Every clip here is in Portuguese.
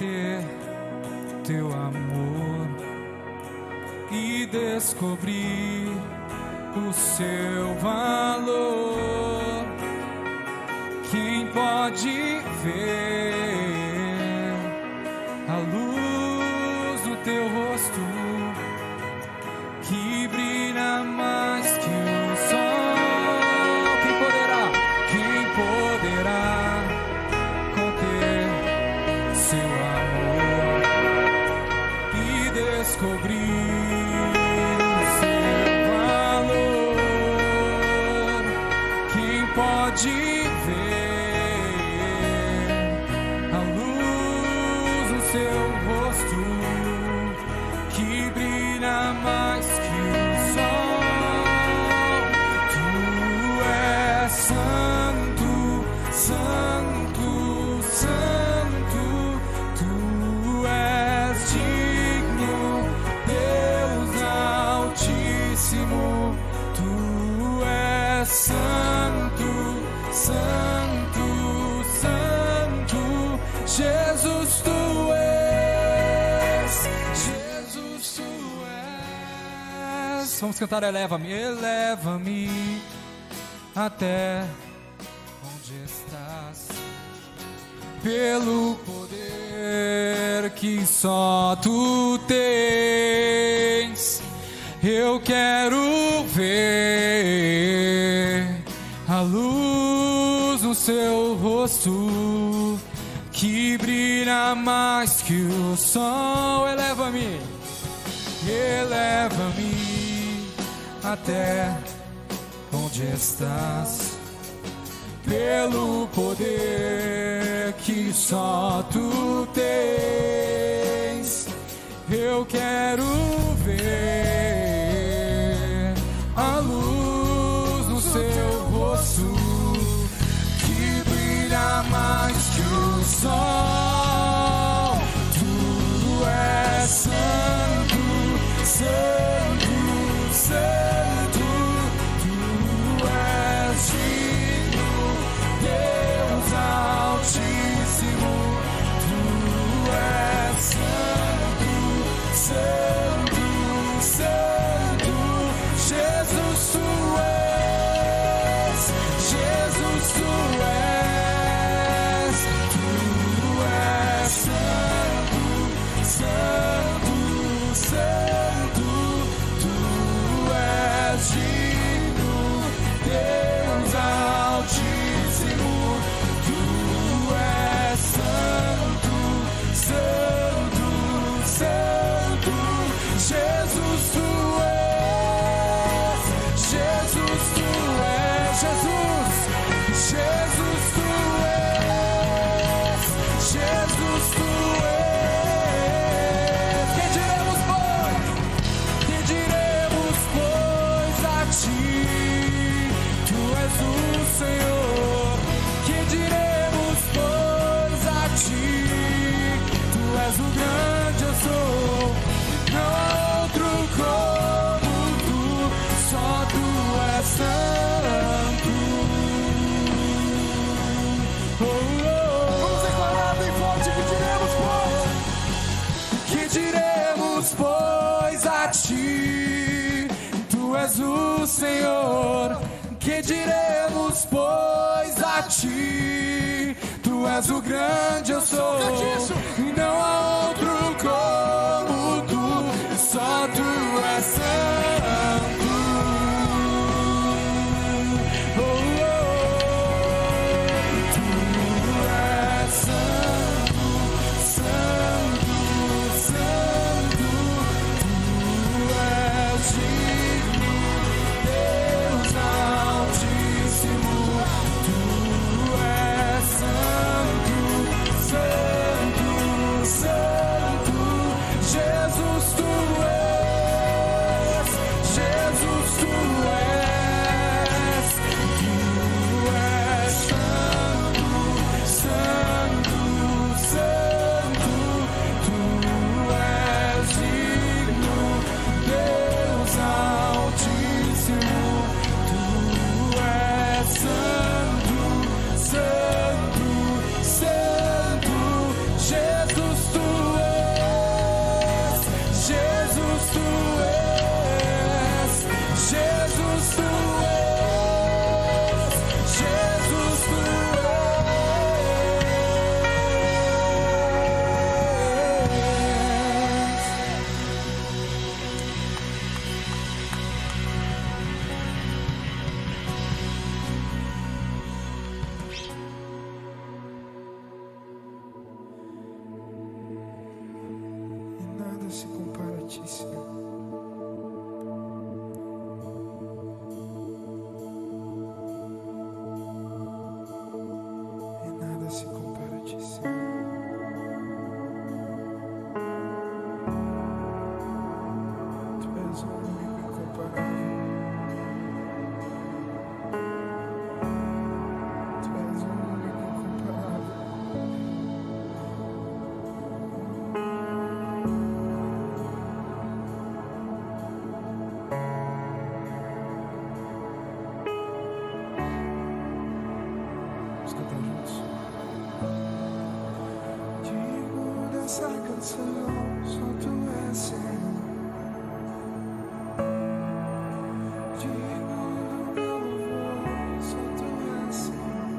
conter teu amor e descobrir o seu valor. Quem pode ver a luz do teu rosto que brilha mais que o sol? Quem poderá conter seu amor e descobrir o seu valor? Quem pode ver a luz no seu rosto que brilha mais que o sol? Tu és santo, santo, santo. Tu és digno, Deus Altíssimo. Tu és santo, santo, santo. Jesus, tu és. Jesus, tu és. Vamos cantar eleva-me, eleva-me até onde estás, pelo poder que só tu tens. Eu quero ver a luz no seu rosto que brilha mais que o sol. Eleva-me, eleva-me até onde estás, pelo poder que só tu tens. Eu quero ver a luz no seu rosto que brilha mais que o sol. Tu és santo, santo, santo. Tu és digno, Deus Altíssimo. Tu és santo, santo, santo. Jesus, tu és. Jesus, tu és. Tu és santo, santo, santo. Tu és digno, Deus Altíssimo. Tu és santo, santo, santo. Jesus, tu és. Jesus, tu és. Jesus, Jesus, tu és. Jesus, tu és. Que diremos, pois? Que diremos, pois, a ti? Tu és o Senhor. Que diremos, pois, a ti? Tu és o grande eu sou. Não há outro como tu, só tu és santo. Oh, oh. Vamos declarar bem forte que diremos, pois. Que diremos, pois, a ti? Tu és o Senhor. Que diremos, pois, a ti? Tu és o grande eu sou. E não há outro como tu, só tu és santo. Oh, oh. Tu és santo, santo, santo. Tu és digno, Deus Altíssimo. Tu és santo, santo, se compara a ti, Senhor. E nada se compara a ti, Senhor. Tu és o único incomparável. Tu és o único incomparável. Vamos cantar juntos. Digno dessa canção, só tu és, Senhor. Digno do meu louvor, só tu és, Senhor.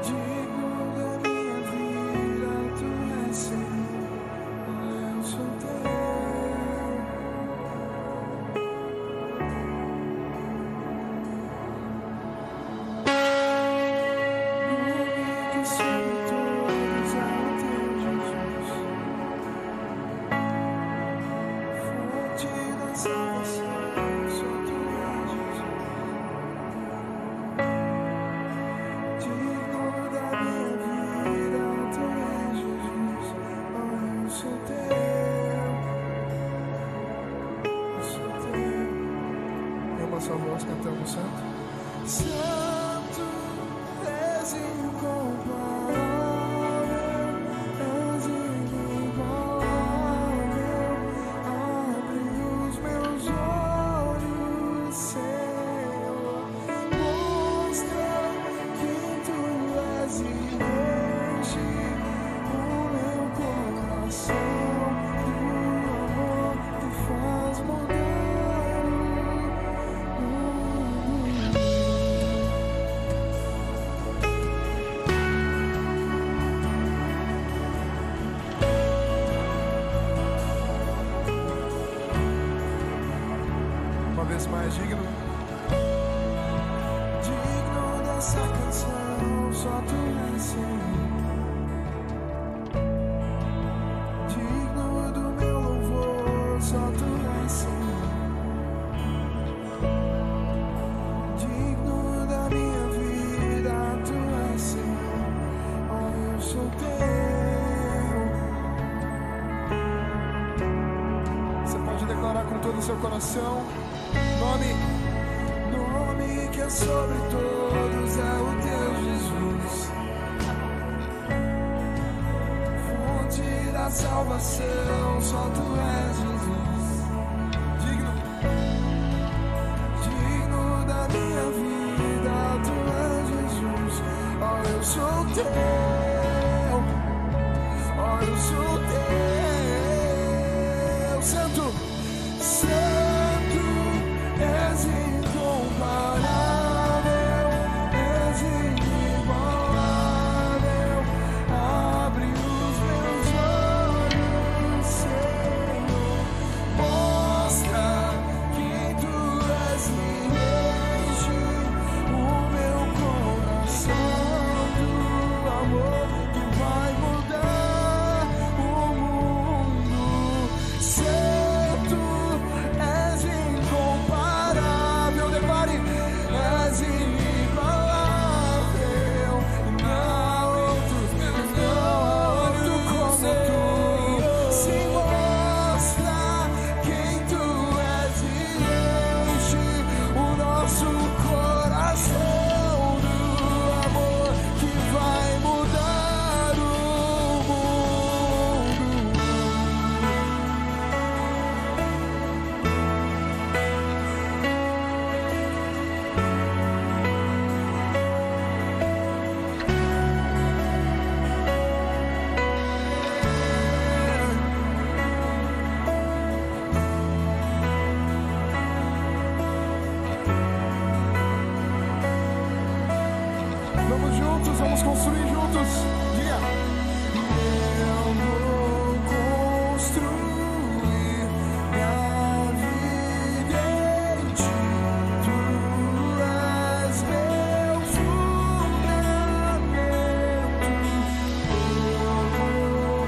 Digno da minha vida, tu és, Senhor. Eu sou teu. Que sobre todos é o teu Jesus, fonte da salvação, só tu és, Jesus. Digno da minha vida, tu és, Jesus. Oh, eu sou teu, eu sou teu. Lembra a sua voz cantando santo? Santo és incomparável, és inigualável. Abre os meus olhos, Senhor. Mostra quem tu és e enche o meu coração do amor que faz mudar o mundo. Uma vez mais, digno. Digno dessa canção, só tu és, Senhor. Digno do meu louvor, só tu és, Senhor. Digno da minha vida, tu és, Senhor. Oh, eu sou teu. Você pode declarar com todo o seu coração. Nome que é sobre todos é o teu Jesus, fonte da salvação, só tu és, Jesus. Digno da minha vida, tu és, Jesus. Oh, eu sou teu, oh, eu sou teu. Santo, Santo, és incomparável, és inigualável. Abre os meus olhos, Senhor. Mostra quem tu és e enche o meu coração do amor que vai mudar o mundo. Santo, és incomparável. Declare, és inigualável. Não há outro como tu. Se mostra quem tu és e enche o nosso coração do amor que vai mudar o mundo. Vamos juntos, vamos construir juntos. Diga. Eu vou construir minha vida em ti. Tu és meu fundamento. Eu vou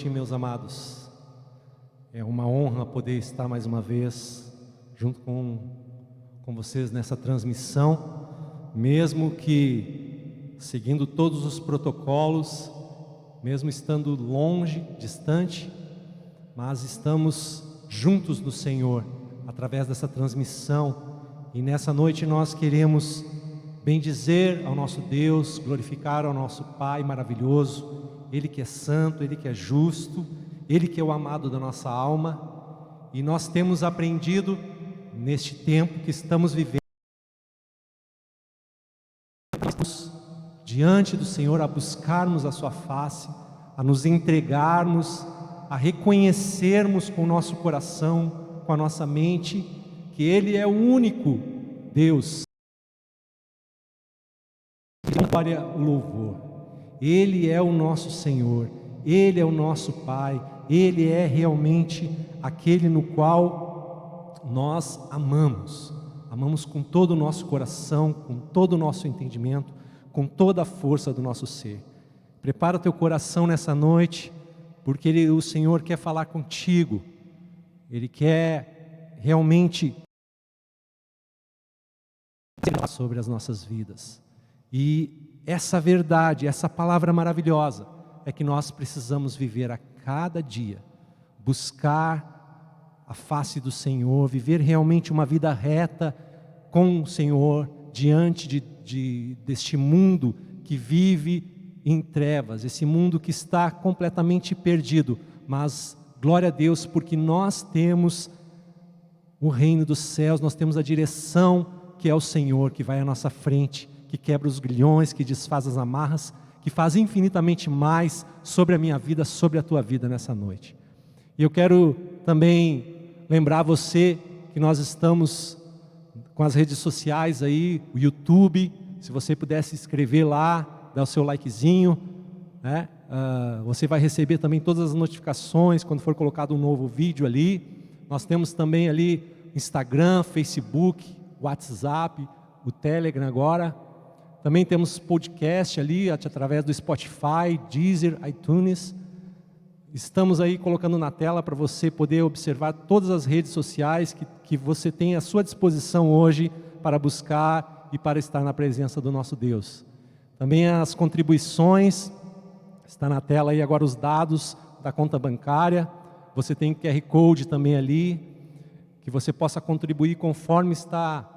Meus amados, é uma honra poder estar mais uma vez junto com vocês nessa transmissão, mesmo que seguindo todos os protocolos, mesmo estando longe, distante, mas estamos juntos no Senhor, através dessa transmissão, e nessa noite nós queremos bendizer ao nosso Deus, glorificar ao nosso Pai maravilhoso, Ele que é santo, Ele que é justo, Ele que é o amado da nossa alma, e nós temos aprendido neste tempo que estamos vivendo, diante do Senhor, a buscarmos a sua face, a nos entregarmos, a reconhecermos com o nosso coração, com a nossa mente, que Ele é o único Deus. Glória, o louvor. Ele é o nosso Senhor, Ele é o nosso Pai, Ele é realmente aquele no qual nós amamos. Amamos com todo o nosso coração, com todo o nosso entendimento, com toda a força do nosso ser. Prepara o teu coração nessa noite, porque o Senhor quer falar contigo. Ele quer realmente sobre as nossas vidas. E essa verdade, essa palavra maravilhosa, é que nós precisamos viver a cada dia, buscar a face do Senhor, viver realmente uma vida reta com o Senhor, diante deste mundo que vive em trevas, esse mundo que está completamente perdido, mas glória a Deus, porque nós temos o reino dos céus, nós temos a direção que é o Senhor, que vai à nossa frente, que quebra os grilhões, que desfaz as amarras, que faz infinitamente mais sobre a minha vida, sobre a tua vida nessa noite. E eu quero também lembrar você que nós estamos com as redes sociais aí, o YouTube, se você pudesse inscrever lá, dar o seu likezinho, né? Você vai receber também todas as notificações quando for colocado um novo vídeo ali. Nós temos também ali Instagram, Facebook, WhatsApp, o Telegram agora. Também temos podcast ali, através do Spotify, Deezer, iTunes. Estamos aí colocando na tela para você poder observar todas as redes sociais que você tem à sua disposição hoje para buscar e para estar na presença do nosso Deus. Também as contribuições, está na tela aí agora os dados da conta bancária. Você tem QR Code também ali, que você possa contribuir conforme está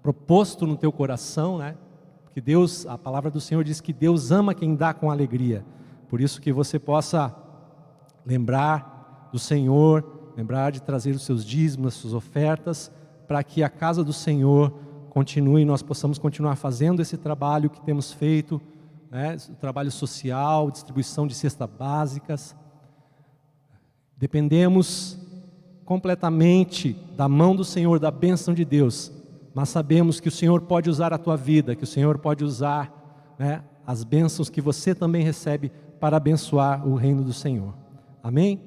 proposto no teu coração, né? Porque Deus, a palavra do Senhor diz que Deus ama quem dá com alegria. Por isso que você possa lembrar do Senhor, lembrar de trazer os seus dízimos, as suas ofertas, para que a casa do Senhor continue, nós possamos continuar fazendo esse trabalho que temos feito, né? O trabalho social, distribuição de cestas básicas. Dependemos completamente da mão do Senhor, da bênção de Deus, mas sabemos que o Senhor pode usar a tua vida, que o Senhor pode usar, né, as bênçãos que você também recebe para abençoar o reino do Senhor. Amém?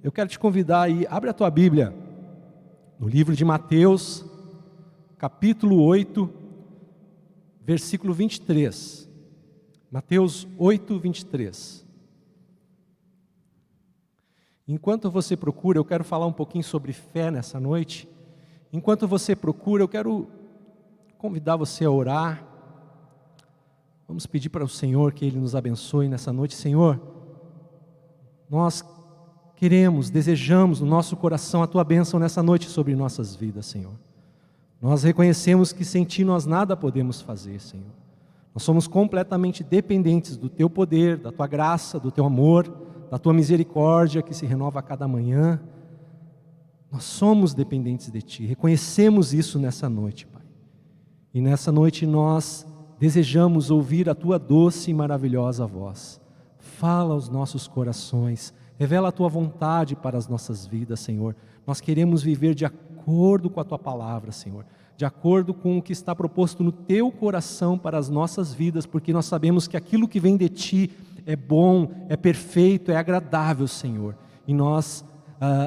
Eu quero te convidar aí, abre a tua Bíblia, no livro de Mateus, capítulo 8, versículo 23. Mateus 8, 23. Enquanto você procura, eu quero falar um pouquinho sobre fé nessa noite. Enquanto você procura, eu quero convidar você a orar. Vamos pedir para o Senhor que Ele nos abençoe nessa noite. Senhor, nós queremos, desejamos no nosso coração a Tua bênção nessa noite sobre nossas vidas, Senhor. Nós reconhecemos que sem Ti nós nada podemos fazer, Senhor. Nós somos completamente dependentes do Teu poder, da Tua graça, do Teu amor, da Tua misericórdia que se renova a cada manhã. Nós somos dependentes de Ti, reconhecemos isso nessa noite, Pai. E nessa noite nós desejamos ouvir a Tua doce e maravilhosa voz. Fala aos nossos corações, revela a Tua vontade para as nossas vidas, Senhor. Nós queremos viver de acordo com a Tua palavra, Senhor, de acordo com o que está proposto no Teu coração para as nossas vidas, porque nós sabemos que aquilo que vem de Ti é bom, é perfeito, é agradável, Senhor. E nós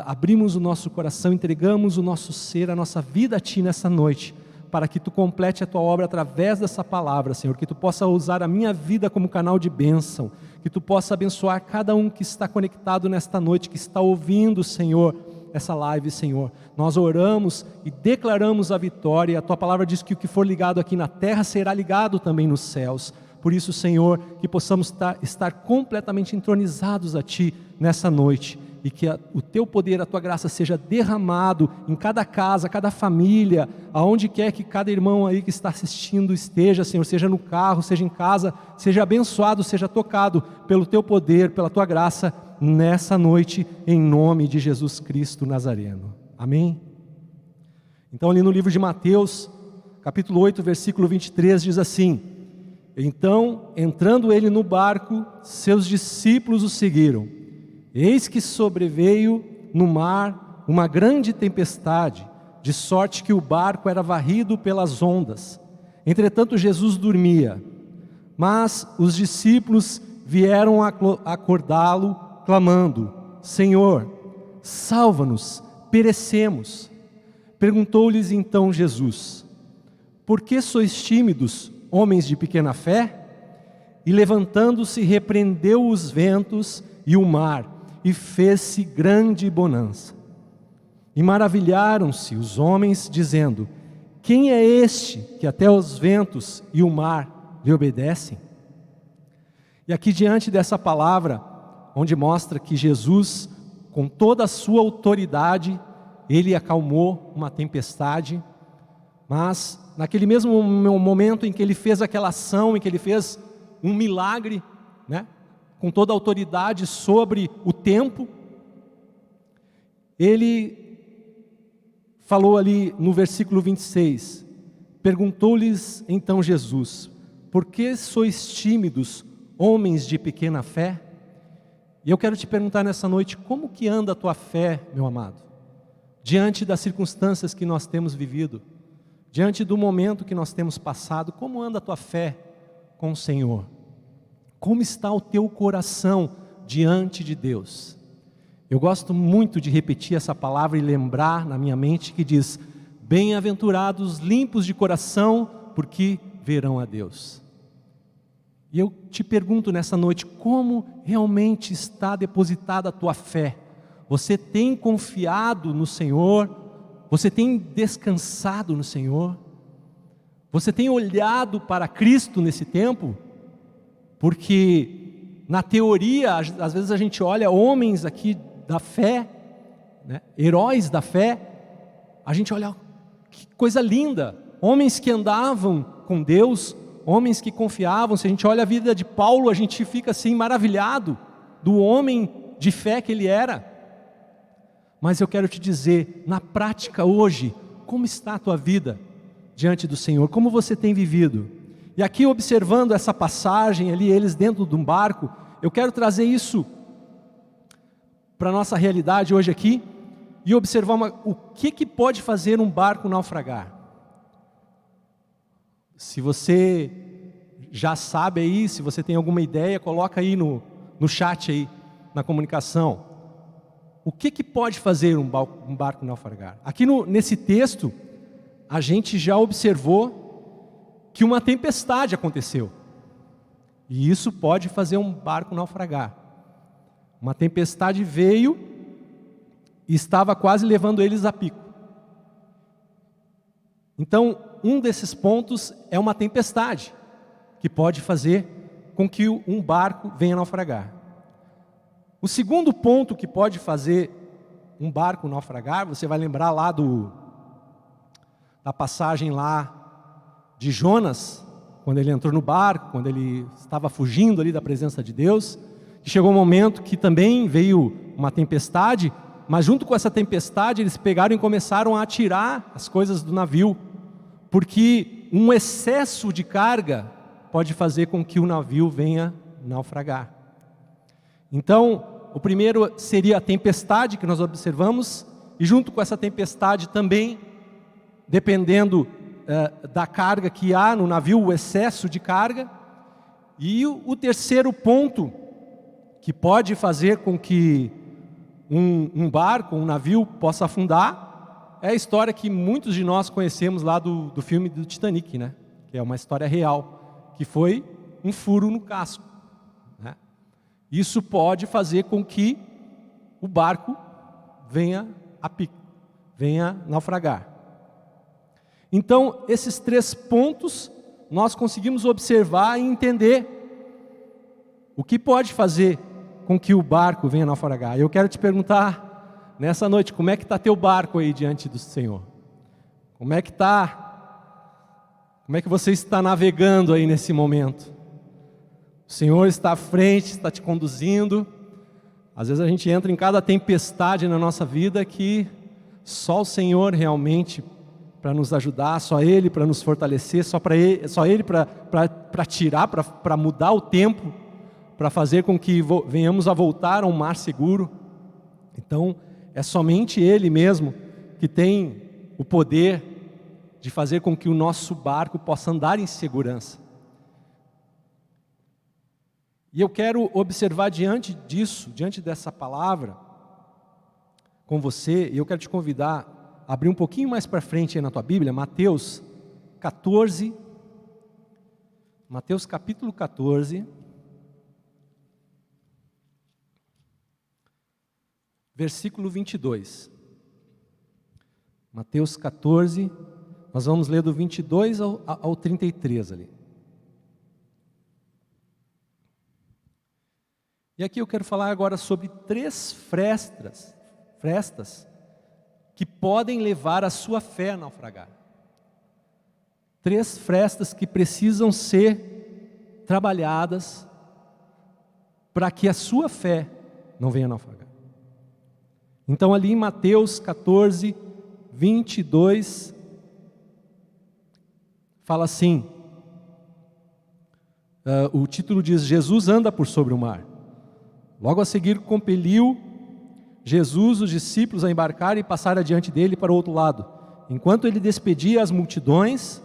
abrimos o nosso coração, entregamos o nosso ser, a nossa vida a Ti nessa noite, para que Tu complete a Tua obra através dessa palavra, Senhor, que Tu possa usar a minha vida como canal de bênção, que Tu possa abençoar cada um que está conectado nesta noite, que está ouvindo, Senhor, essa live, Senhor. Nós oramos e declaramos a vitória. A Tua palavra diz que o que for ligado aqui na terra será ligado também nos céus. Por isso, Senhor, que possamos estar completamente entronizados a Ti nessa noite, e que o Teu poder, a Tua graça seja derramado em cada casa, cada família, aonde quer que cada irmão aí que está assistindo esteja, Senhor, seja no carro, seja em casa, seja abençoado, seja tocado pelo Teu poder, pela Tua graça, nessa noite, em nome de Jesus Cristo Nazareno. Amém? Então, ali no livro de Mateus, capítulo 8, versículo 23, diz assim: então, entrando ele no barco, seus discípulos o seguiram. Eis que sobreveio no mar uma grande tempestade, de sorte que o barco era varrido pelas ondas. Entretanto, Jesus dormia. Mas os discípulos vieram acordá-lo, clamando: Senhor, salva-nos, perecemos. Perguntou-lhes então Jesus: por que sois tímidos, homens de pequena fé? E levantando-se, repreendeu os ventos e o mar, e fez-se grande bonança. E maravilharam-se os homens, dizendo: quem é este que até os ventos e o mar lhe obedecem? E aqui, diante dessa palavra, onde mostra que Jesus, com toda a sua autoridade, ele acalmou uma tempestade, mas naquele mesmo momento em que ele fez aquela ação, em que ele fez um milagre, né, com toda a autoridade sobre o tempo, ele falou ali no versículo 26, perguntou-lhes então Jesus: por que sois tímidos, homens de pequena fé? E eu quero te perguntar nessa noite, como que anda a tua fé, meu amado? Diante das circunstâncias que nós temos vivido, diante do momento que nós temos passado, como anda a tua fé com o Senhor? Como está o teu coração diante de Deus? Eu gosto muito de repetir essa palavra e lembrar na minha mente que diz: bem-aventurados limpos de coração, porque verão a Deus. E eu te pergunto nessa noite, como realmente está depositada a tua fé? Você tem confiado no Senhor? Você tem descansado no Senhor? Você tem olhado para Cristo nesse tempo? Porque na teoria, às vezes a gente olha homens aqui da fé, né, heróis da fé, a gente olha, que coisa linda, homens que andavam com Deus, homens que confiavam. Se a gente olha a vida de Paulo, a gente fica assim maravilhado do homem de fé que ele era. Mas eu quero te dizer, na prática hoje, como está a tua vida diante do Senhor? Como você tem vivido? E aqui, observando essa passagem ali, eles dentro de um barco, eu quero trazer isso para a nossa realidade hoje aqui e observar o que pode fazer um barco naufragar. Se você já sabe aí, se você tem alguma ideia, coloca aí no chat aí, na comunicação. O que pode fazer um barco naufragar? Aqui nesse texto, a gente já observou que uma tempestade aconteceu. E isso pode fazer um barco naufragar. Uma tempestade veio e estava quase levando eles a pico. Então, um desses pontos é uma tempestade, que pode fazer com que um barco venha naufragar. O segundo ponto que pode fazer um barco naufragar, você vai lembrar lá da passagem lá de Jonas, quando ele entrou no barco, quando ele estava fugindo ali da presença de Deus, que chegou um momento que também veio uma tempestade, mas junto com essa tempestade eles pegaram e começaram a atirar as coisas do navio, porque um excesso de carga pode fazer com que o navio venha naufragar. Então, o primeiro seria a tempestade que nós observamos, e junto com essa tempestade também, dependendo da carga que há no navio, o excesso de carga. E o terceiro ponto que pode fazer com que um barco, um navio possa afundar, é a história que muitos de nós conhecemos lá do filme do Titanic, né? Que é uma história real, que foi um furo no casco, né? Isso pode fazer com que o barco venha a pique, venha naufragar. Então, esses 3 pontos nós conseguimos observar e entender o que pode fazer com que o barco venha naufragar. Eu quero te perguntar nessa noite, como é que está teu barco aí diante do Senhor? Como é que você está navegando aí nesse momento? O Senhor está à frente, está te conduzindo. Às vezes a gente entra em cada tempestade na nossa vida que só o Senhor realmente para nos ajudar, só Ele para nos fortalecer, só Ele para tirar, para mudar o tempo, para fazer com que venhamos a voltar a um mar seguro. Então, é somente Ele mesmo que tem o poder de fazer com que o nosso barco possa andar em segurança. E eu quero observar diante disso, diante dessa palavra, com você, e eu quero te convidar a abrir um pouquinho mais para frente aí na tua Bíblia, Mateus 14, Mateus capítulo 14, versículo 22. Mateus 14, nós vamos ler do 22 ao 33 ali. E aqui eu quero falar agora sobre 3 frestas que podem levar a sua fé a naufragar. 3 frestas que precisam ser trabalhadas para que a sua fé não venha a naufragar. Então ali em Mateus 14, 22, fala assim, o título diz, Jesus anda por sobre o mar. Logo a seguir compeliu Jesus os discípulos a embarcar e passar adiante dele para o outro lado, enquanto ele despedia as multidões,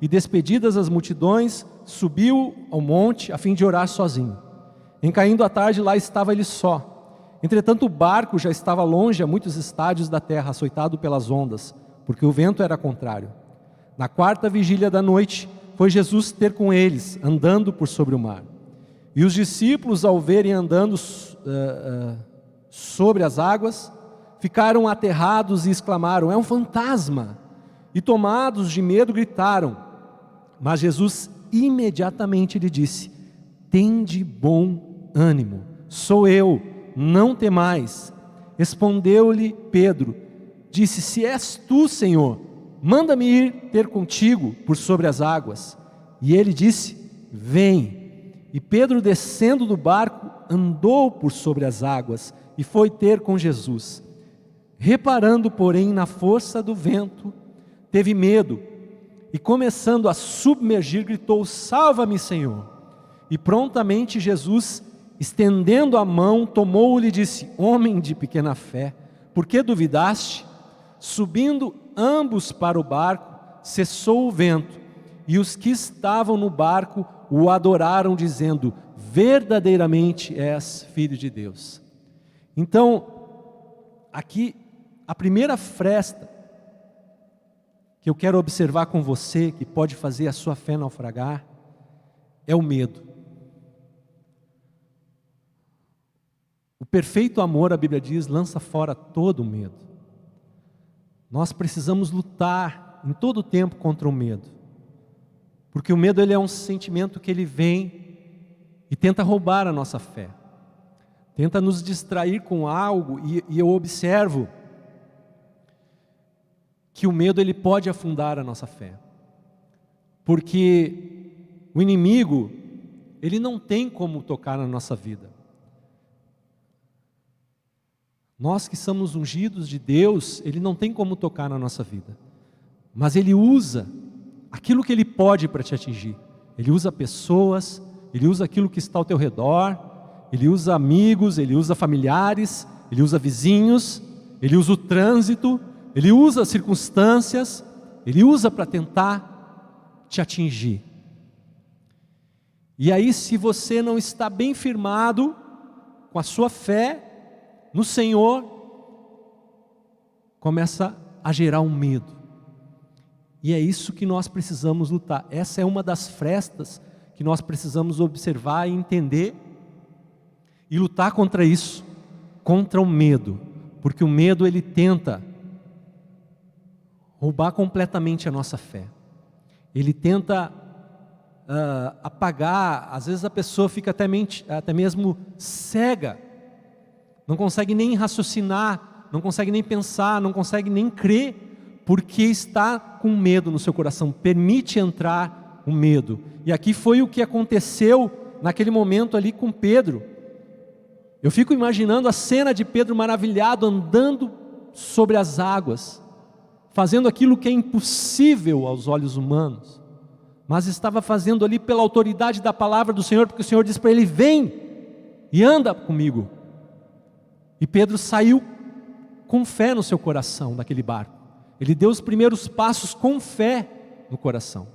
e despedidas as multidões, subiu ao monte a fim de orar sozinho. Em caindo a tarde, lá estava ele só. Entretanto o barco já estava longe a muitos estádios da terra, açoitado pelas ondas, porque o vento era contrário. Na 4ª vigília da noite, foi Jesus ter com eles, andando por sobre o mar. E os discípulos, ao verem andando sobre as águas, ficaram aterrados e exclamaram, é um fantasma! E tomados de medo gritaram. Mas Jesus imediatamente lhe disse, tende bom ânimo, sou eu, não temais. Respondeu-lhe Pedro, disse, se és tu, Senhor, manda-me ir ter contigo por sobre as águas. E ele disse, vem. E Pedro, descendo do barco, andou por sobre as águas e foi ter com Jesus. Reparando, porém, na força do vento, teve medo e, começando a submergir, gritou, salva-me, Senhor. E prontamente Jesus, estendendo a mão, tomou-lhe e disse, homem de pequena fé, por que duvidaste? Subindo ambos para o barco, cessou o vento, e os que estavam no barco o adoraram, dizendo, verdadeiramente és filho de Deus. Então, aqui, a primeira fresta que eu quero observar com você, que pode fazer a sua fé naufragar, é o medo. O perfeito amor, a Bíblia diz, lança fora todo o medo. Nós precisamos lutar em todo o tempo contra o medo. Porque o medo ele é um sentimento que ele vem e tenta roubar a nossa fé. Tenta nos distrair com algo e eu observo que o medo ele pode afundar a nossa fé. Porque o inimigo, ele não tem como tocar na nossa vida. Nós que somos ungidos de Deus, ele não tem como tocar na nossa vida. Mas ele usa aquilo que ele pode para te atingir. Ele usa pessoas, ele usa aquilo que está ao teu redor, ele usa amigos, ele usa familiares, ele usa vizinhos, ele usa o trânsito, ele usa as circunstâncias, ele usa para tentar te atingir. E aí, se você não está bem firmado com a sua fé no Senhor, começa a gerar um medo. E é isso que nós precisamos lutar. Essa é uma das frestas que nós precisamos observar e entender. e lutar contra isso, contra o medo, porque o medo ele tenta roubar completamente a nossa fé. Ele tenta apagar, às vezes a pessoa fica até mesmo cega, não consegue nem raciocinar, não consegue nem pensar, não consegue nem crer, porque está com medo no seu coração, permite entrar o medo. E aqui foi o que aconteceu naquele momento ali com Pedro. Eu fico imaginando a cena de Pedro maravilhado, andando sobre as águas, fazendo aquilo que é impossível aos olhos humanos, mas estava fazendo ali pela autoridade da palavra do Senhor, porque o Senhor disse para ele: vem e anda comigo. E Pedro saiu com fé no seu coração daquele barco. Ele deu os primeiros passos com fé no coração.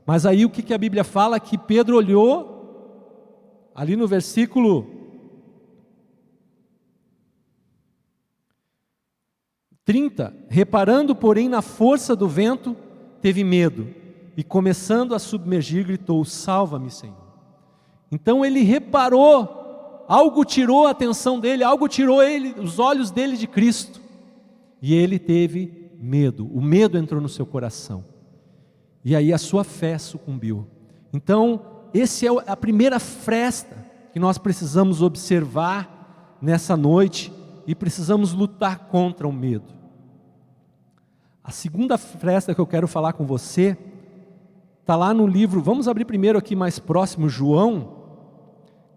Mas aí o que a Bíblia fala? Que Pedro olhou, ali no versículo 30, reparando porém na força do vento, teve medo, e começando a submergir, gritou: salva-me, Senhor. Então ele reparou, algo tirou a atenção dele, algo tirou os olhos dele de Cristo, e ele teve medo, o medo entrou no seu coração, e aí a sua fé sucumbiu. Então essa é a primeira fresta que nós precisamos observar nessa noite, e precisamos lutar contra o medo. A segunda fresta que eu quero falar com você está lá no livro, vamos abrir primeiro aqui mais próximo, João,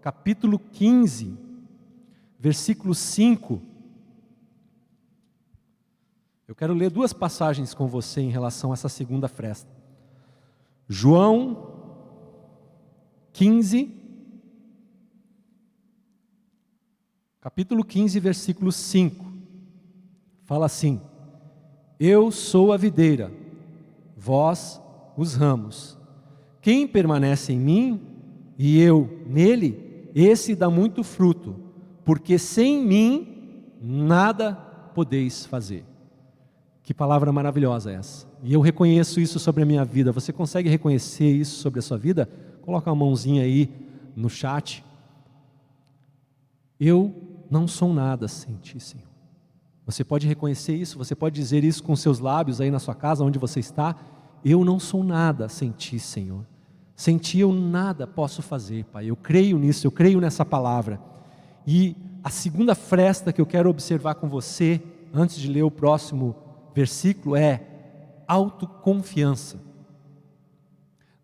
capítulo 15, versículo 5. Eu quero ler duas passagens com você em relação a essa segunda fresta. João 15, capítulo 15, versículo 5. Fala assim: eu sou a videira, vós os ramos. Quem permanece em mim e eu nele, esse dá muito fruto, porque sem mim nada podeis fazer. Que palavra maravilhosa é essa? E eu reconheço isso sobre a minha vida. Você consegue reconhecer isso sobre a sua vida? Coloca uma mãozinha aí no chat. Eu não sou nada sem ti, Senhor. Você pode reconhecer isso, você pode dizer isso com seus lábios aí na sua casa, onde você está. Eu não sou nada sem ti, Senhor. Sem ti eu nada posso fazer, Pai. Eu creio nisso, eu creio nessa palavra. E a segunda fresta que eu quero observar com você, antes de ler o próximo versículo, é autoconfiança.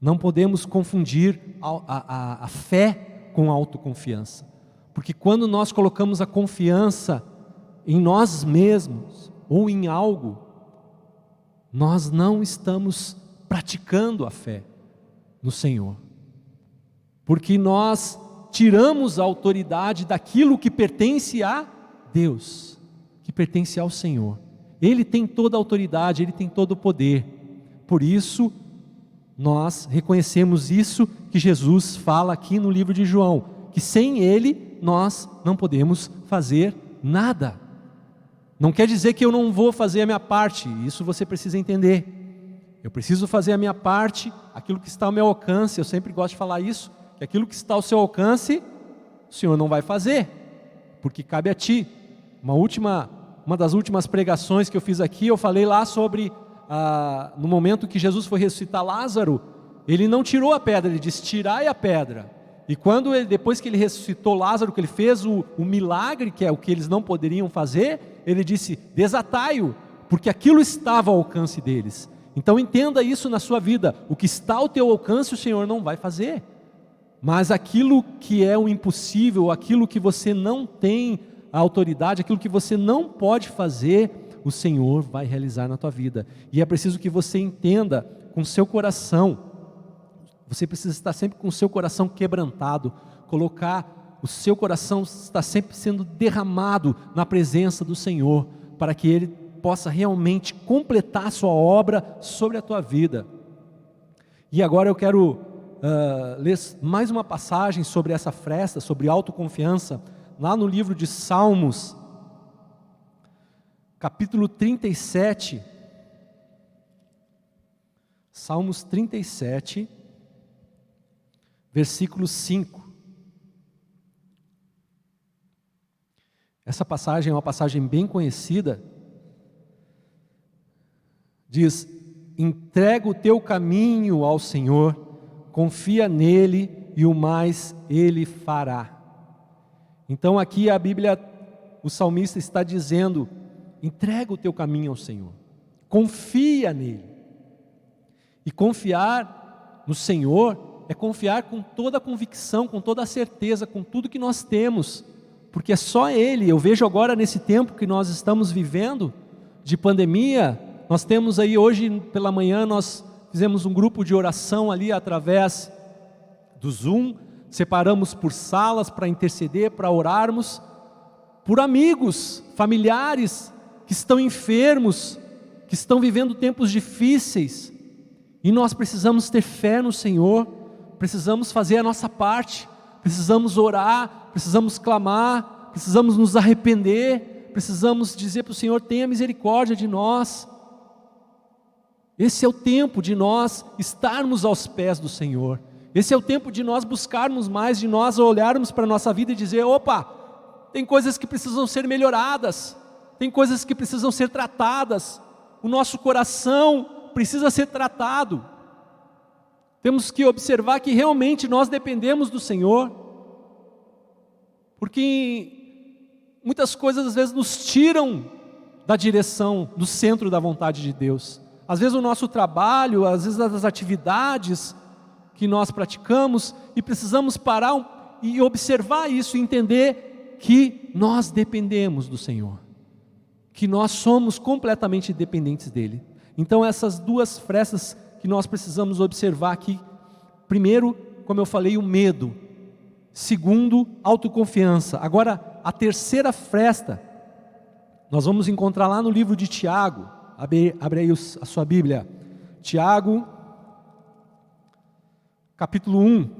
Não podemos confundir a fé com autoconfiança. Porque quando nós colocamos a confiança em nós mesmos ou em algo, nós não estamos praticando a fé no Senhor, porque nós tiramos a autoridade daquilo que pertence a Deus, que pertence ao Senhor. Ele tem toda a autoridade, Ele tem todo o poder. Por isso nós reconhecemos isso que Jesus fala aqui no livro de João, que sem Ele nós não podemos fazer nada. Não quer dizer que eu não vou fazer a minha parte, isso você precisa entender. Eu preciso fazer a minha parte, aquilo que está ao meu alcance. Eu sempre gosto de falar isso, que aquilo que está ao seu alcance, o Senhor não vai fazer, porque cabe a ti. Uma das últimas pregações que eu fiz aqui, eu falei lá sobre, no momento que Jesus foi ressuscitar Lázaro, Ele não tirou a pedra, Ele disse: tirai a pedra. E depois que Ele ressuscitou Lázaro, que Ele fez o milagre, que é o que eles não poderiam fazer, Ele disse: desatai-o, porque aquilo estava ao alcance deles. Então entenda isso na sua vida, o que está ao teu alcance o Senhor não vai fazer, mas aquilo que é o impossível, aquilo que você não tem a autoridade, aquilo que você não pode fazer, o Senhor vai realizar na tua vida. E é preciso que você entenda com seu coração, você precisa estar sempre com o seu coração quebrantado, colocar o seu coração, está sempre sendo derramado na presença do Senhor, para que Ele possa realmente completar a sua obra sobre a tua vida. E agora eu quero ler mais uma passagem sobre essa fresta, sobre autoconfiança, lá no livro de Salmos, capítulo 37, Salmos 37, versículo 5. Essa passagem é uma passagem bem conhecida. Diz: entrega o teu caminho ao Senhor, confia nele e o mais ele fará. Então aqui a Bíblia, o salmista está dizendo: entrega o teu caminho ao Senhor, confia nele. E confiar no Senhor é confiar com toda a convicção, com toda a certeza, com tudo que nós temos, porque é só Ele. Eu vejo agora nesse tempo que nós estamos vivendo, de pandemia, nós temos aí hoje pela manhã, nós fizemos um grupo de oração ali através do Zoom, separamos por salas para interceder, para orarmos, por amigos, familiares que estão enfermos, que estão vivendo tempos difíceis, e nós precisamos ter fé no Senhor, precisamos fazer a nossa parte, precisamos orar, precisamos clamar, precisamos nos arrepender, precisamos dizer para o Senhor: tenha misericórdia de nós. Esse é o tempo de nós estarmos aos pés do Senhor, esse é o tempo de nós buscarmos mais, de nós olharmos para a nossa vida e dizer: opa, tem coisas que precisam ser melhoradas, tem coisas que precisam ser tratadas, o nosso coração precisa ser tratado. Temos que observar que realmente nós dependemos do Senhor, porque muitas coisas às vezes nos tiram da direção, do centro da vontade de Deus. Às vezes o nosso trabalho, às vezes as atividades que nós praticamos, e precisamos parar e observar isso, e entender que nós dependemos do Senhor, que nós somos completamente dependentes dEle. Então essas duas frestas que nós precisamos observar aqui: primeiro, como eu falei, o medo; segundo, autoconfiança. Agora, a terceira fresta, nós vamos encontrar lá no livro de Tiago. Abre aí a sua Bíblia, Tiago, capítulo 1.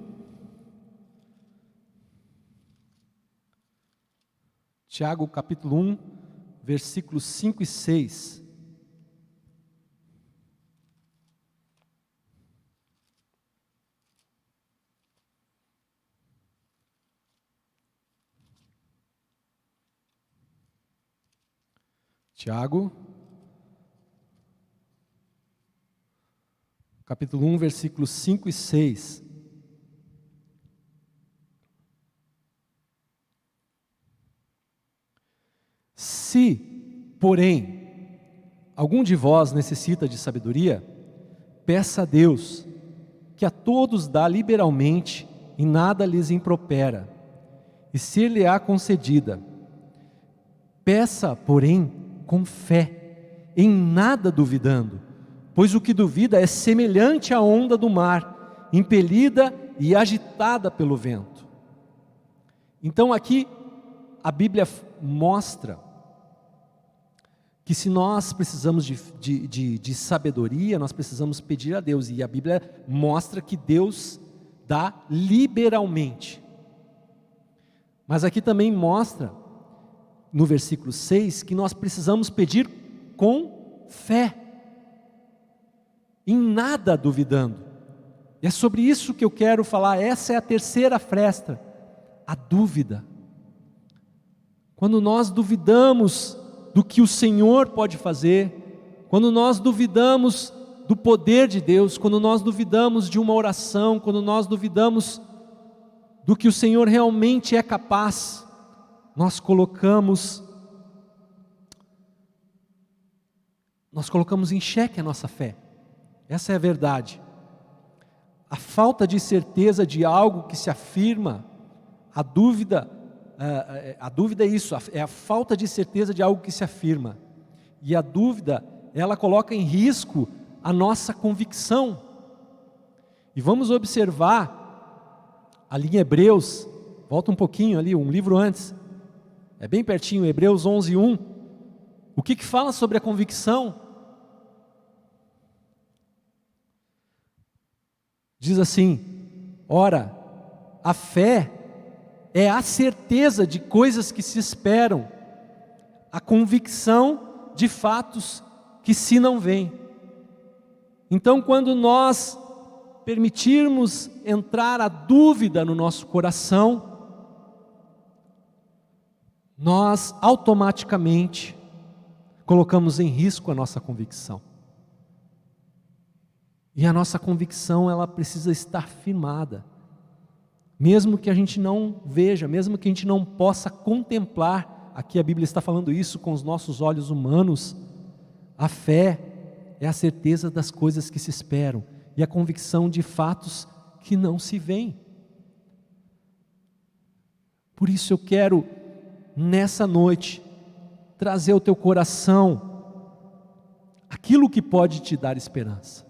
Tiago, capítulo 1, versículos 5 e 6. Tiago, capítulo 1, versículos 5 e 6. Se, porém, algum de vós necessita de sabedoria, peça a Deus, que a todos dá liberalmente e nada lhes impropera, e ser-lhe-á concedida. Peça, porém, com fé, em nada duvidando, pois o que duvida é semelhante à onda do mar, impelida e agitada pelo vento. Então aqui a Bíblia mostra que se nós precisamos de sabedoria, nós precisamos pedir a Deus, e a Bíblia mostra que Deus dá liberalmente. Mas aqui também mostra, no versículo 6, que nós precisamos pedir com fé, em nada duvidando. E é sobre isso que eu quero falar. Essa é a terceira fresta, a dúvida. Quando nós duvidamos do que o Senhor pode fazer, quando nós duvidamos do poder de Deus, quando nós duvidamos de uma oração, quando nós duvidamos do que o Senhor realmente é capaz, nós colocamos em xeque a nossa fé. Essa é a verdade. A falta de certeza de algo que se afirma, a dúvida é isso, é a falta de certeza de algo que se afirma. E a dúvida, ela coloca em risco a nossa convicção. E vamos observar ali em Hebreus, volta um pouquinho ali, um livro antes, é bem pertinho, Hebreus 11:1. O que fala sobre a convicção? Diz assim: ora, a fé é a certeza de coisas que se esperam, a convicção de fatos que se não veem. Então, quando nós permitirmos entrar a dúvida no nosso coração, nós automaticamente colocamos em risco a nossa convicção. E a nossa convicção, ela precisa estar firmada. Mesmo que a gente não veja, mesmo que a gente não possa contemplar, aqui a Bíblia está falando isso com os nossos olhos humanos, a fé é a certeza das coisas que se esperam e a convicção de fatos que não se veem. Por isso eu quero, nessa noite, trazer ao teu coração aquilo que pode te dar esperança.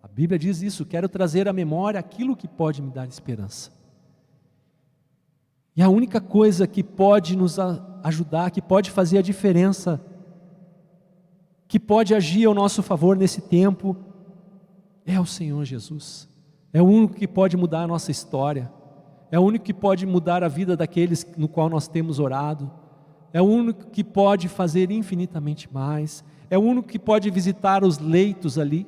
A Bíblia diz isso, quero trazer à memória aquilo que pode me dar esperança. E a única coisa que pode nos ajudar, que pode fazer a diferença, que pode agir ao nosso favor nesse tempo, é o Senhor Jesus. É o único que pode mudar a nossa história. É o único que pode mudar a vida daqueles no qual nós temos orado. É o único que pode fazer infinitamente mais. É o único que pode visitar os leitos ali.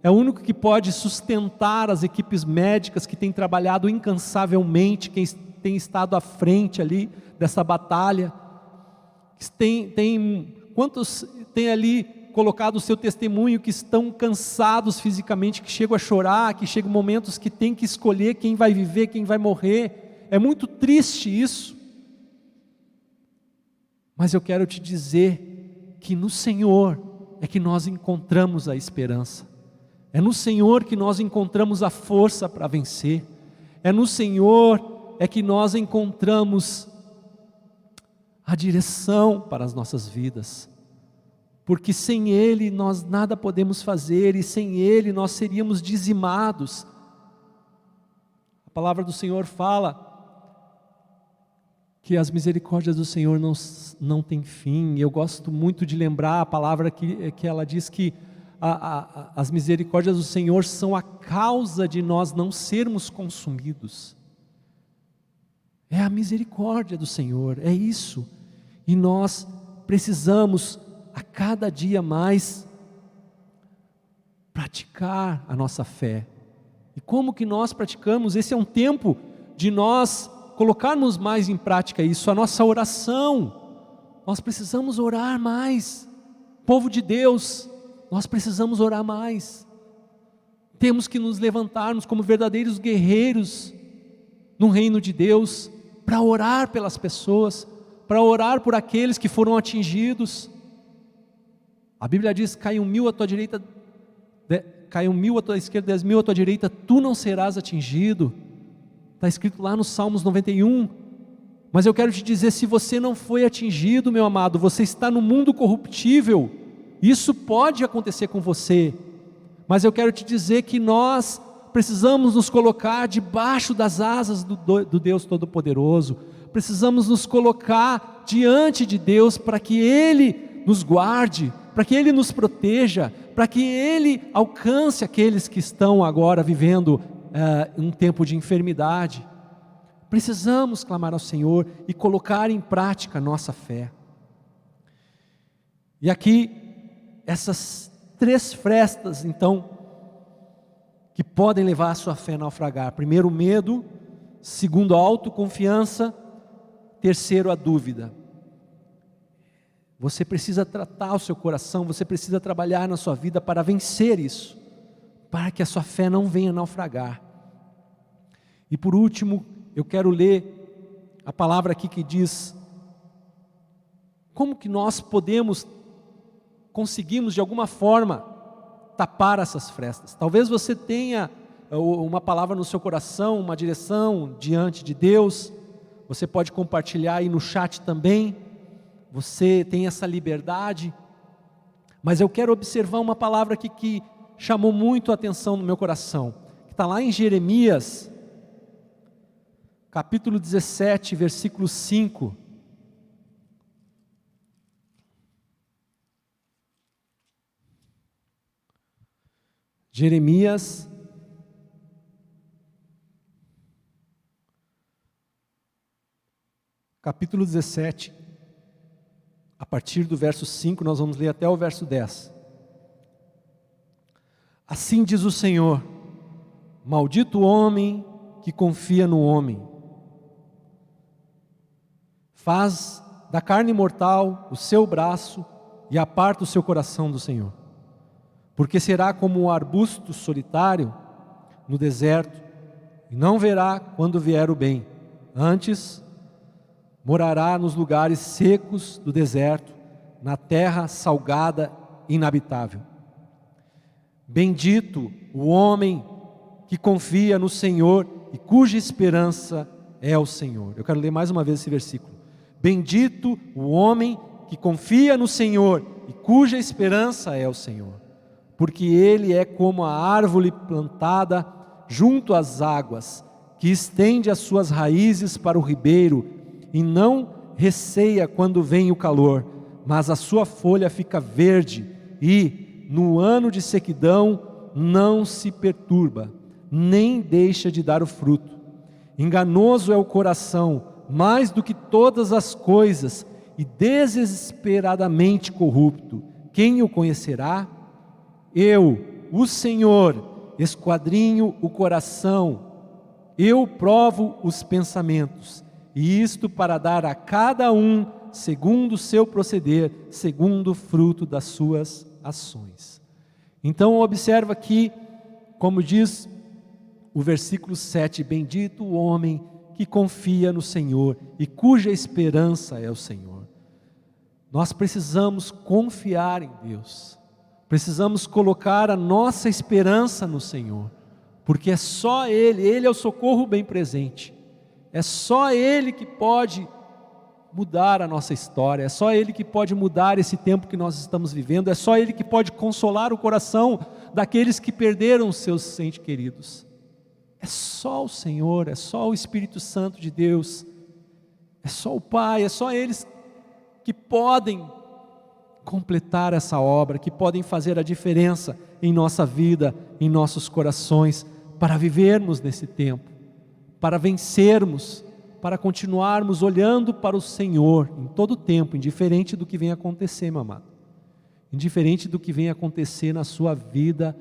É o único que pode sustentar as equipes médicas que têm trabalhado incansavelmente, quem tem estado à frente ali dessa batalha. Quantos têm ali colocado o seu testemunho que estão cansados fisicamente, que chegam a chorar, que chegam momentos que tem que escolher quem vai viver, quem vai morrer. É muito triste isso. Mas eu quero te dizer que no Senhor é que nós encontramos a esperança. É no Senhor que nós encontramos a força para vencer. É no Senhor é que nós encontramos a direção para as nossas vidas. Porque sem Ele nós nada podemos fazer e sem Ele nós seríamos dizimados. A palavra do Senhor fala que as misericórdias do Senhor não têm fim. Eu gosto muito de lembrar a palavra que ela diz que as misericórdias do Senhor são a causa de nós não sermos consumidos. É a misericórdia do Senhor, é isso. E nós precisamos a cada dia mais praticar a nossa fé. E como que nós praticamos? Esse é um tempo de nós colocarmos mais em prática isso, a nossa oração. Nós precisamos orar mais. Povo de Deus, nós precisamos orar mais. Temos que nos levantarmos como verdadeiros guerreiros no reino de Deus, para orar pelas pessoas, para orar por aqueles que foram atingidos. A Bíblia diz: caiam 1000 à tua direita, caiam 1000 à tua esquerda, 10.000 à tua direita, tu não serás atingido. Está escrito lá no Salmos 91. Mas eu quero te dizer, se você não foi atingido, meu amado, você está no mundo corruptível. Isso pode acontecer com você. Mas eu quero te dizer que nós precisamos nos colocar debaixo das asas do Deus Todo-Poderoso. Precisamos nos colocar diante de Deus para que Ele nos guarde, para que Ele nos proteja, para que Ele alcance aqueles que estão agora vivendo um tempo de enfermidade. Precisamos clamar ao Senhor e colocar em prática a nossa fé. E aqui, essas 3 frestas, então, que podem levar a sua fé a naufragar. Primeiro, o medo. Segundo, a autoconfiança. Terceiro, a dúvida. Você precisa tratar o seu coração, você precisa trabalhar na sua vida para vencer isso, para que a sua fé não venha naufragar. E por último, eu quero ler a palavra aqui que diz, como que nós conseguimos de alguma forma tapar essas frestas. Talvez você tenha uma palavra no seu coração, uma direção diante de Deus, você pode compartilhar aí no chat também, você tem essa liberdade, mas eu quero observar uma palavra aqui que chamou muito a atenção no meu coração, que está lá em Jeremias, capítulo 17, versículo 5. Jeremias, capítulo 17, a partir do verso 5, nós vamos ler até o verso 10. Assim diz o Senhor: maldito o homem que confia no homem, faz da carne mortal o seu braço e aparta o seu coração do Senhor. Porque será como um arbusto solitário no deserto, e não verá quando vier o bem. Antes, morará nos lugares secos do deserto, na terra salgada e inabitável. Bendito o homem que confia no Senhor e cuja esperança é o Senhor. Eu quero ler mais uma vez esse versículo. Bendito o homem que confia no Senhor e cuja esperança é o Senhor, porque ele é como a árvore plantada junto às águas, que estende as suas raízes para o ribeiro e não receia quando vem o calor, mas a sua folha fica verde e, no ano de sequidão, não se perturba, nem deixa de dar o fruto. Enganoso é o coração, mais do que todas as coisas, e desesperadamente corrupto. Quem o conhecerá? Eu, o Senhor, esquadrinho o coração, eu provo os pensamentos, e isto para dar a cada um segundo o seu proceder, segundo o fruto das suas ações. Então observa aqui, como diz o versículo 7, bendito o homem que confia no Senhor e cuja esperança é o Senhor. Nós precisamos confiar em Deus, precisamos colocar a nossa esperança no Senhor, porque é só Ele é o socorro bem presente, é só Ele que pode mudar a nossa história, é só Ele que pode mudar esse tempo que nós estamos vivendo, é só Ele que pode consolar o coração daqueles que perderam os seus entes queridos. É só o Senhor, é só o Espírito Santo de Deus, é só o Pai, é só eles que podem completar essa obra, que podem fazer a diferença em nossa vida, em nossos corações, para vivermos nesse tempo, para vencermos, para continuarmos olhando para o Senhor em todo o tempo, indiferente do que venha acontecer, meu amado, indiferente do que venha acontecer na sua vida,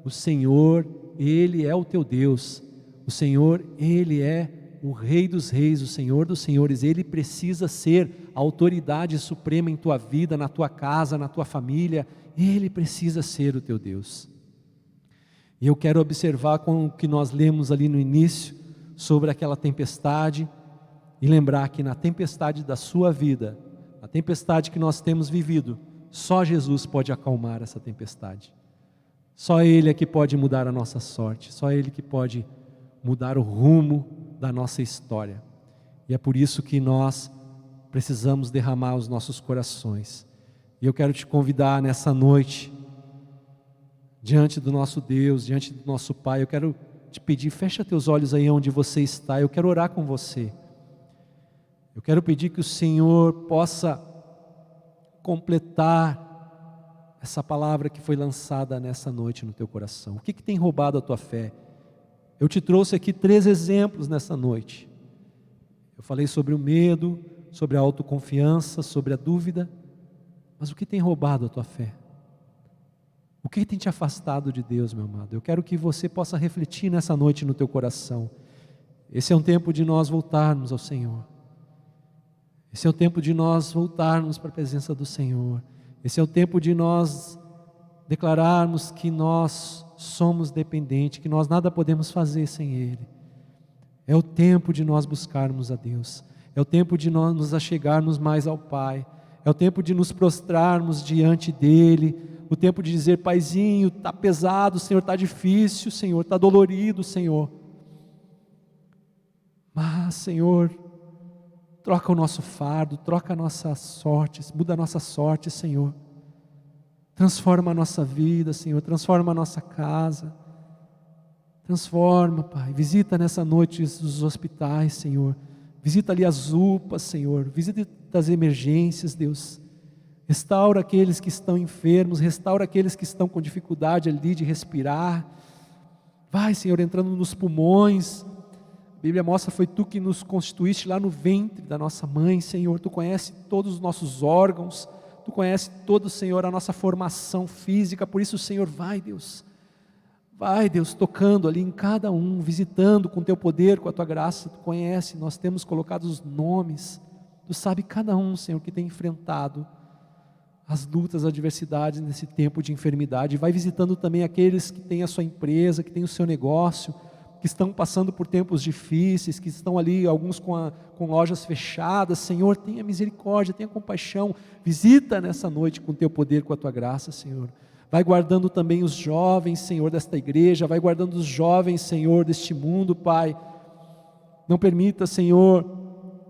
o Senhor, Ele é o teu Deus, o Senhor, Ele é o Rei dos Reis, o Senhor dos Senhores. Ele precisa ser a autoridade suprema em tua vida, na tua casa, na tua família. Ele precisa ser o teu Deus. E eu quero observar com o que nós lemos ali no início, sobre aquela tempestade, e lembrar que na tempestade da sua vida, a tempestade que nós temos vivido, só Jesus pode acalmar essa tempestade. Só Ele é que pode mudar a nossa sorte, só Ele que pode mudar o rumo da nossa história. E é por isso que nós precisamos derramar os nossos corações. E eu quero te convidar nessa noite, diante do nosso Deus, diante do nosso Pai, eu quero te pedir, fecha teus olhos aí onde você está, eu quero orar com você. Eu quero pedir que o Senhor possa completar essa palavra que foi lançada nessa noite no teu coração. O que tem roubado a tua fé? Eu te trouxe aqui 3 exemplos nessa noite. Eu falei sobre o medo, sobre a autoconfiança, sobre a dúvida. Mas o que tem roubado a tua fé? O que tem te afastado de Deus, meu amado? Eu quero que você possa refletir nessa noite no teu coração. Esse é um tempo de nós voltarmos ao Senhor. Esse é o tempo de nós voltarmos para a presença do Senhor. Esse é o tempo de nós declararmos que nós somos dependentes, que nós nada podemos fazer sem Ele. É o tempo de nós buscarmos a Deus. É o tempo de nós nos achegarmos mais ao Pai. É o tempo de nos prostrarmos diante dEle. O tempo de dizer, Paizinho, está pesado, Senhor, está difícil, Senhor, está dolorido, Senhor. Mas, Senhor, troca o nosso fardo, troca a nossa sorte, muda a nossa sorte, Senhor. Transforma a nossa vida, Senhor, transforma a nossa casa. Transforma, Pai, visita nessa noite os hospitais, Senhor. Visita ali as UPAs, Senhor, visita as emergências, Deus. Restaura aqueles que estão enfermos, restaura aqueles que estão com dificuldade ali de respirar. Vai, Senhor, entrando nos pulmões. A Bíblia mostra, foi Tu que nos constituíste lá no ventre da nossa mãe, Senhor. Tu conhece todos os nossos órgãos, Tu conhece todo, Senhor, a nossa formação física. Por isso, Senhor, vai, Deus, tocando ali em cada um, visitando com Teu poder, com a Tua graça. Tu conhece, nós temos colocado os nomes Tu sabe cada um, Senhor, que tem enfrentado as lutas, as adversidades nesse tempo de enfermidade. Vai visitando também aqueles que têm a sua empresa, que têm o seu negócio, que estão passando por tempos difíceis, que estão ali, alguns com lojas fechadas. Senhor, tenha misericórdia, tenha compaixão. Visita nessa noite com o teu poder, com a tua graça, Senhor. Vai guardando também os jovens, Senhor, desta igreja. Vai guardando os jovens, Senhor, deste mundo, Pai. Não permita, Senhor,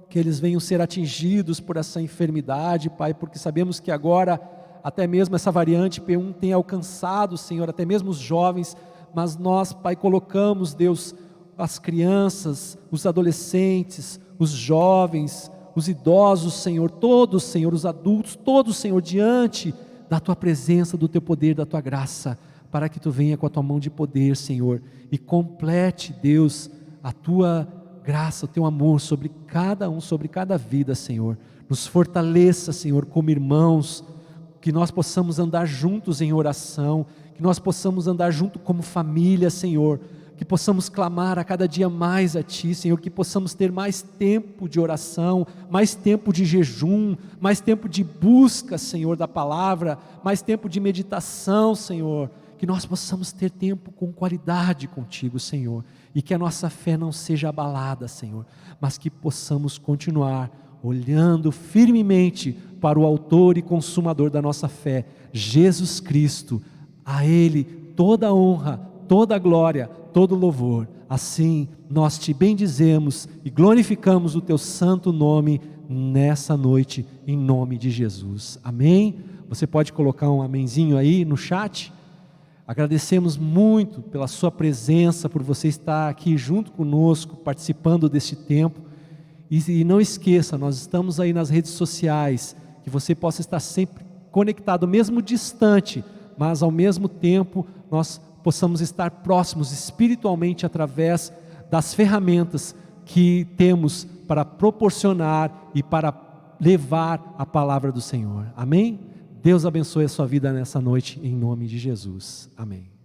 que eles venham ser atingidos por essa enfermidade, Pai, porque sabemos que agora, até mesmo essa variante P1 tem alcançado, Senhor, até mesmo os jovens, mas nós, Pai, colocamos, Deus, as crianças, os adolescentes, os jovens, os idosos, Senhor, todos, Senhor, os adultos, todos, Senhor, diante da Tua presença, do Teu poder, da Tua graça, para que Tu venha com a Tua mão de poder, Senhor, e complete, Deus, a Tua graça, o Teu amor sobre cada um, sobre cada vida, Senhor. Nos fortaleça, Senhor, como irmãos, que nós possamos andar juntos em oração, que nós possamos andar junto como família, Senhor, que possamos clamar a cada dia mais a Ti, Senhor, que possamos ter mais tempo de oração, mais tempo de jejum, mais tempo de busca, Senhor, da palavra, mais tempo de meditação, Senhor, que nós possamos ter tempo com qualidade contigo, Senhor, e que a nossa fé não seja abalada, Senhor, mas que possamos continuar olhando firmemente para o autor e consumador da nossa fé, Jesus Cristo. A Ele toda a honra, toda a glória, todo o louvor. Assim nós Te bendizemos e glorificamos o Teu santo nome nessa noite, em nome de Jesus. Amém? Você pode colocar um amenzinho aí no chat? Agradecemos muito pela sua presença, por você estar aqui junto conosco, participando deste tempo. E não esqueça, nós estamos aí nas redes sociais, que você possa estar sempre conectado, mesmo distante, mas ao mesmo tempo nós possamos estar próximos espiritualmente através das ferramentas que temos para proporcionar e para levar a palavra do Senhor. Amém? Deus abençoe a sua vida nessa noite, em nome de Jesus. Amém.